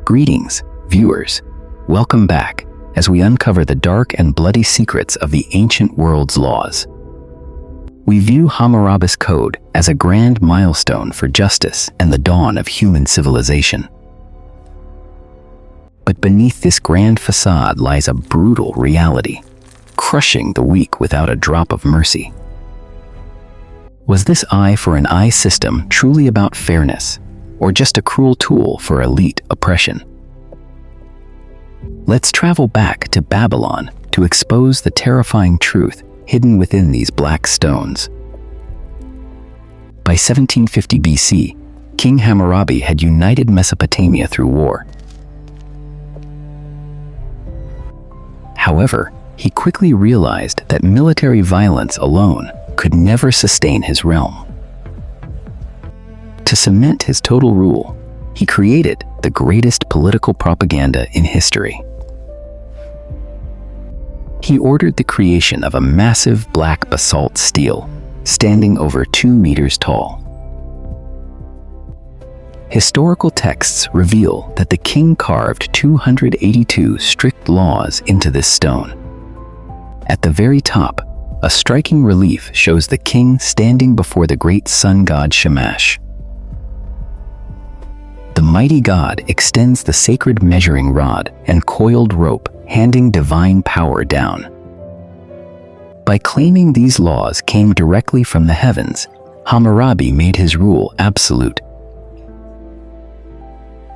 Greetings, viewers. Welcome back as we uncover the dark and bloody secrets of the ancient world's laws. We view Hammurabi's Code as a grand milestone for justice and the dawn of human civilization. But beneath this grand facade lies a brutal reality, crushing the weak without a drop of mercy. Was this eye for an eye system truly about fairness, or just a cruel tool for elite oppression? Let's travel back to Babylon to expose the terrifying truth hidden within these black stones. By 1750 BC, King Hammurabi had united Mesopotamia through war. However, he quickly realized that military violence alone could never sustain his realm. To cement his total rule, he created the greatest political propaganda in history. He ordered the creation of a massive black basalt stele, standing over 2 meters tall. Historical texts reveal that the king carved 282 strict laws into this stone. At the very top, a striking relief shows the king standing before the great sun god Shamash. The mighty god extends the sacred measuring rod and coiled rope, handing divine power down. By claiming these laws came directly from the heavens, Hammurabi made his rule absolute.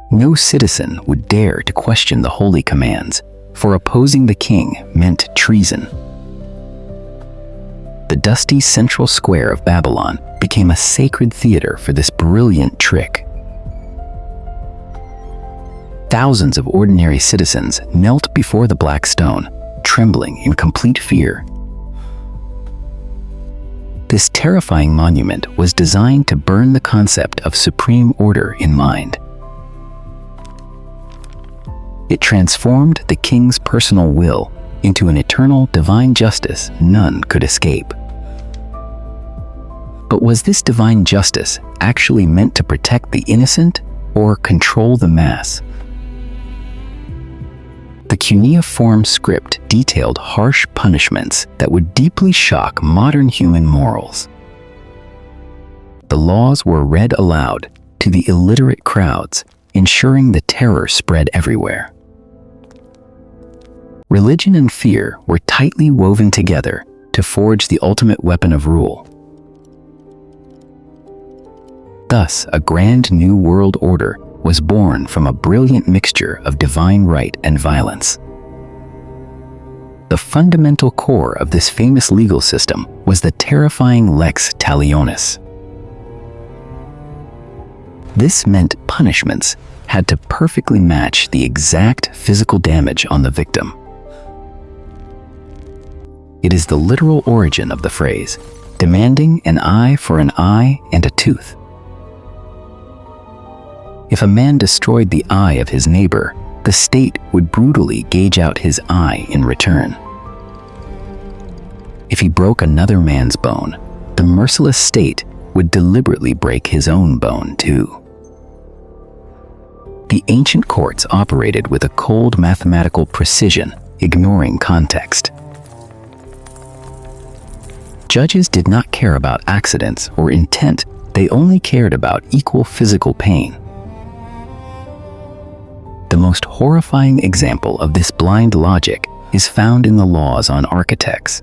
No citizen would dare to question the holy commands, for opposing the king meant treason. The dusty central square of Babylon became a sacred theater for this brilliant trick. Thousands of ordinary citizens knelt before the black stone, trembling in complete fear. This terrifying monument was designed to burn the concept of supreme order in mind. It transformed the king's personal will into an eternal divine justice none could escape. But was this divine justice actually meant to protect the innocent or control the mass? The cuneiform script detailed harsh punishments that would deeply shock modern human morals. The laws were read aloud to the illiterate crowds, ensuring the terror spread everywhere. Religion and fear were tightly woven together to forge the ultimate weapon of rule. Thus, a grand new world order was born from a brilliant mixture of divine right and violence. The fundamental core of this famous legal system was the terrifying lex talionis. This meant punishments had to perfectly match the exact physical damage on the victim. It is the literal origin of the phrase, demanding an eye for an eye and a tooth. If a man destroyed the eye of his neighbor, the state would brutally gouge out his eye in return. If he broke another man's bone, the merciless state would deliberately break his own bone too. The ancient courts operated with a cold mathematical precision, ignoring context. Judges did not care about accidents or intent, they only cared about equal physical pain. The most horrifying example of this blind logic is found in the laws on architects.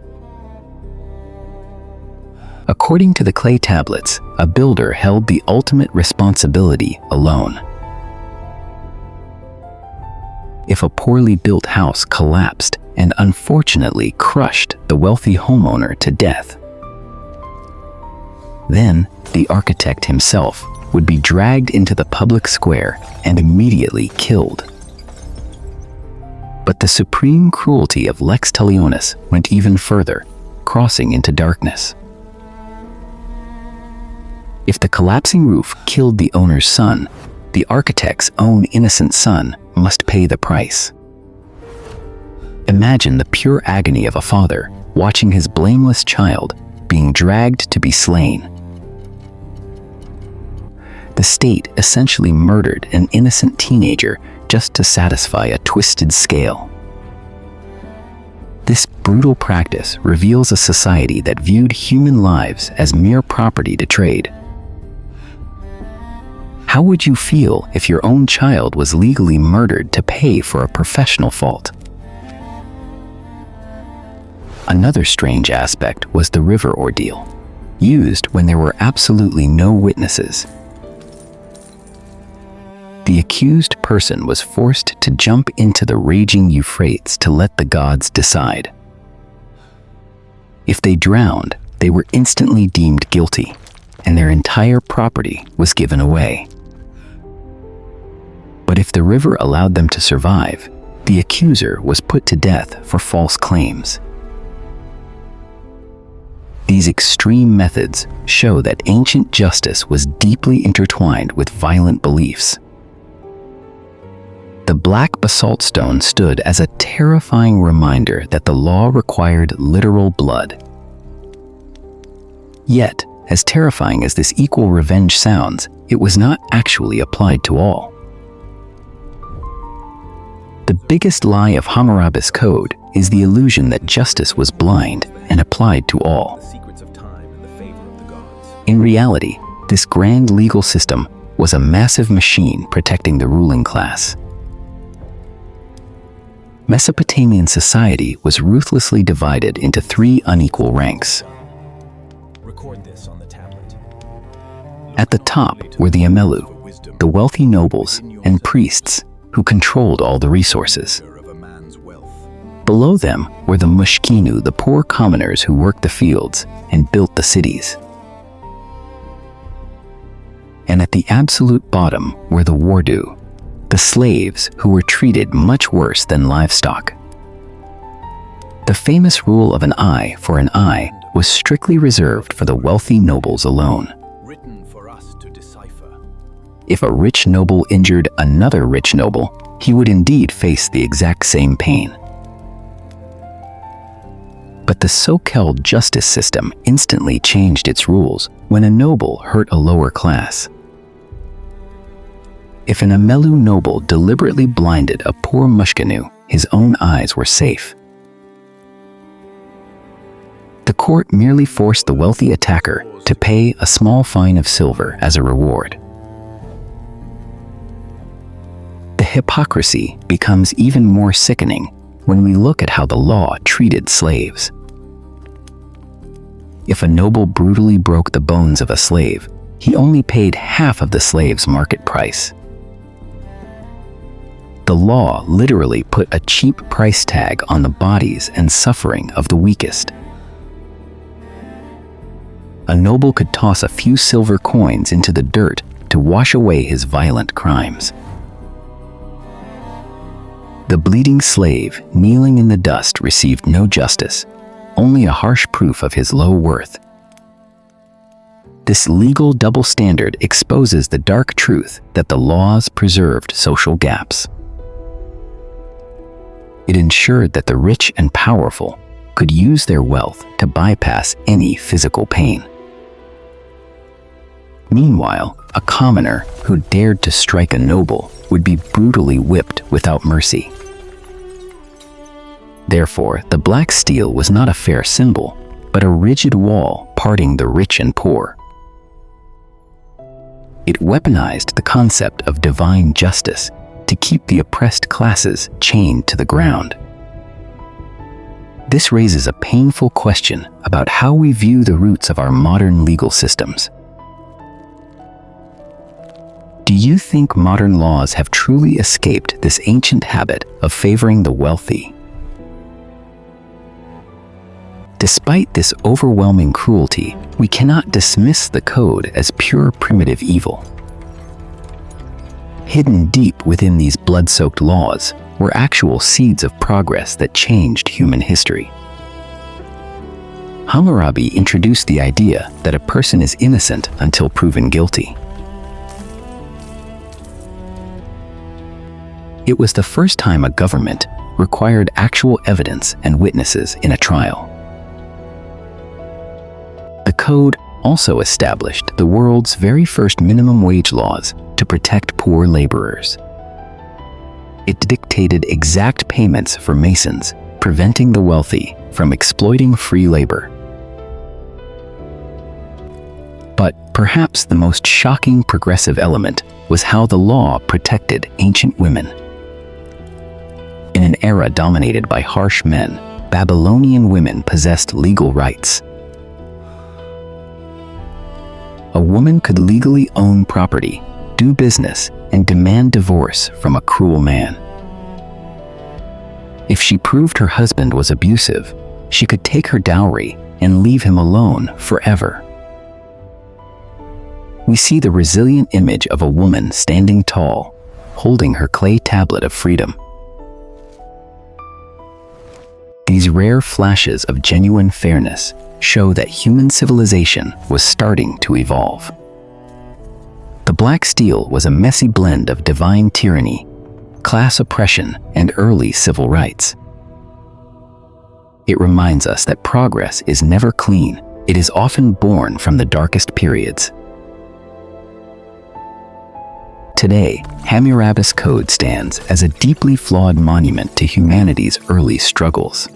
According to the clay tablets, a builder held the ultimate responsibility alone. If a poorly built house collapsed and unfortunately crushed the wealthy homeowner to death, then the architect himself would be dragged into the public square and immediately killed. But the supreme cruelty of lex talionis went even further, crossing into darkness. If the collapsing roof killed the owner's son, the architect's own innocent son must pay the price. Imagine the pure agony of a father watching his blameless child being dragged to be slain. The state essentially murdered an innocent teenager just to satisfy a twisted scale. This brutal practice reveals a society that viewed human lives as mere property to trade. How would you feel if your own child was legally murdered to pay for a professional fault? Another strange aspect was the river ordeal, used when there were absolutely no witnesses. The accused person was forced to jump into the raging Euphrates to let the gods decide. If they drowned, they were instantly deemed guilty, and their entire property was given away. But if the river allowed them to survive, the accuser was put to death for false claims. These extreme methods show that ancient justice was deeply intertwined with violent beliefs. The black basalt stone stood as a terrifying reminder that the law required literal blood. Yet, as terrifying as this equal revenge sounds, it was not actually applied to all. The biggest lie of Hammurabi's code is the illusion that justice was blind and applied to all. In reality, this grand legal system was a massive machine protecting the ruling class. Mesopotamian society was ruthlessly divided into 3 unequal ranks. At the top were the Amelu, the wealthy nobles and priests who controlled all the resources. Below them were the Mushkinu, the poor commoners who worked the fields and built the cities. And at the absolute bottom were the Wardu, the slaves who were treated much worse than livestock. The famous rule of an eye for an eye was strictly reserved for the wealthy nobles alone. If a rich noble injured another rich noble, he would indeed face the exact same pain. But the so-called justice system instantly changed its rules when a noble hurt a lower class. If an Amelu noble deliberately blinded a poor Mushkinu, his own eyes were safe. The court merely forced the wealthy attacker to pay a small fine of silver as a reward. The hypocrisy becomes even more sickening when we look at how the law treated slaves. If a noble brutally broke the bones of a slave, he only paid half of the slave's market price. The law literally put a cheap price tag on the bodies and suffering of the weakest. A noble could toss a few silver coins into the dirt to wash away his violent crimes. The bleeding slave kneeling in the dust received no justice, only a harsh proof of his low worth. This legal double standard exposes the dark truth that the laws preserved social gaps. It ensured that the rich and powerful could use their wealth to bypass any physical pain. Meanwhile, a commoner who dared to strike a noble would be brutally whipped without mercy. Therefore, the black steel was not a fair symbol, but a rigid wall parting the rich and poor. It weaponized the concept of divine justice to keep the oppressed classes chained to the ground. This raises a painful question about how we view the roots of our modern legal systems. Do you think modern laws have truly escaped this ancient habit of favoring the wealthy? Despite this overwhelming cruelty, we cannot dismiss the code as pure primitive evil. Hidden deep within these blood-soaked laws were actual seeds of progress that changed human history. Hammurabi introduced the idea that a person is innocent until proven guilty. It was the first time a government required actual evidence and witnesses in a trial. The code also established the world's very first minimum wage laws to protect poor laborers. It dictated exact payments for masons, preventing the wealthy from exploiting free labor. But perhaps the most shocking progressive element was how the law protected ancient women. In an era dominated by harsh men, Babylonian women possessed legal rights. A woman could legally own property, do business, and demand divorce from a cruel man. If she proved her husband was abusive, she could take her dowry and leave him alone forever. We see the resilient image of a woman standing tall, holding her clay tablet of freedom. These rare flashes of genuine fairness show that human civilization was starting to evolve. The Black Steel was a messy blend of divine tyranny, class oppression, and early civil rights. It reminds us that progress is never clean. It is often born from the darkest periods. Today, Hammurabi's Code stands as a deeply flawed monument to humanity's early struggles.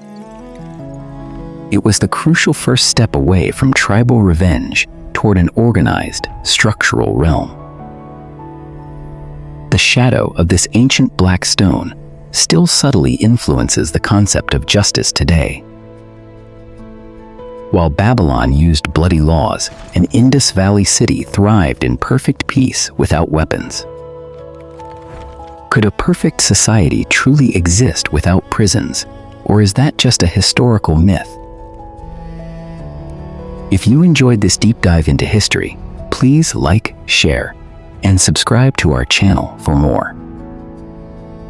It was the crucial first step away from tribal revenge toward an organized, structural realm. The shadow of this ancient black stone still subtly influences the concept of justice today. While Babylon used bloody laws, an Indus Valley city thrived in perfect peace without weapons. Could a perfect society truly exist without prisons, or is that just a historical myth? If you enjoyed this deep dive into history, please like, share, and subscribe to our channel for more.